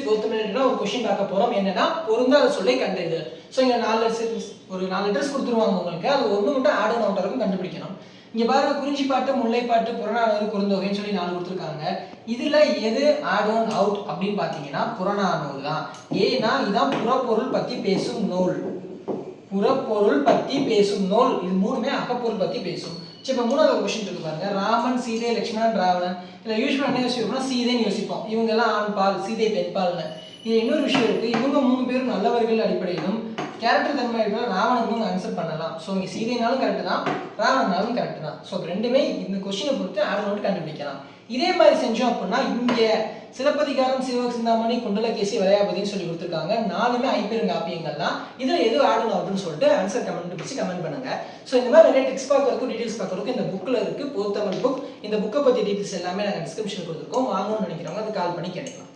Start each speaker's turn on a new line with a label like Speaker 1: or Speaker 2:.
Speaker 1: பொருத்தமில்லைன்னா ஒரு கொஸ்டின் பார்க்க போறோம். என்னன்னா பொருந்தாத சொல்லை கண்டறிதல். ஸோ இங்க 4 லெட்டர்ஸ் கொடுத்துருவாங்க உங்களுக்கு. அது ஒன்று மட்டும் ஆட் அண்ட் அவுட் இருக்கும் கண்டுபிடிக்கணும். இங்க பாருங்க, குறிஞ்சிப்பாட்டு, முல்லைப்பாட்டு, புறநானூறு, குறுந்தொகைன்னு சொல்லி 4 கொடுத்துருக்காங்க. இதுல எது ஆட் அண்ட் அவுட் அப்படின்னு பாத்தீங்கன்னா புறநானூறு தான். ஏன்னா இதான் புறப்பொருள் பத்தி பேசும் நூல். புறப்பொருள் பத்தி பேசும் நூல். இது மூணுமே அகப்பொருள் பத்தி பேசும். சரி, இப்போ மூணாவது கொஸ்டின் இருக்கு பாருங்க. ராமன், சீதை, லட்சுமணன், ராவணன். இதுல யூஸ்வலா என்ன யோசிப்போம்னா சீதைன்னு யோசிப்போம். இவங்க எல்லாம் ஆண் பால், சீதை பெண் பால்னு. இது இன்னொரு விஷயம் இருக்கு. இவங்க 3 பேரும் நல்லவர்கள் அடிப்படையிலும் கேரக்டர் தன்மை அடிப்படையில் ராவணன் ஆன்சர் பண்ணலாம். ஸோ இங்கே சீதைனாலும் கரெக்ட் தான், ராவணனாலும் கரெக்ட் தான். ஸோ ரெண்டுமே இந்த கொஸ்டினை பொறுத்து ஆட் அவுட் கண்டுபிடிக்கலாம். இதே மாதிரி செஞ்சோம் அப்படின்னா இங்கே சிலப்பதிகாரம், சிவசிந்தாமணி, குண்டலகேசி, வளையாபதினு சொல்லி கொடுத்துருக்காங்க. 4மே ஐம்பெருங்காப்பியங்கள் தான். இதில் எது ஆட் அண்ட் அவுட்னு சொல்லிட்டு ஆன்சர் கமெண்ட் பண்ணுங்க. ஸோ இந்த மாதிரி நிறைய டெக்ஸ்ட் பார்க்கறதுக்கும் டீடைல்ஸ் பார்க்கறதுக்கும் இந்த புக்கில் இருக்கு, பொருத்தமிழ் புக். இந்த புக்கை பற்றி டீடைல்ஸ் எல்லாமே நாங்கள் டிஸ்கிரிப்ஷன் கொடுத்துருக்கோம். வாங்கணும்னு நினைக்கிறவங்க அது கால் பண்ணி கேட்கலாம்.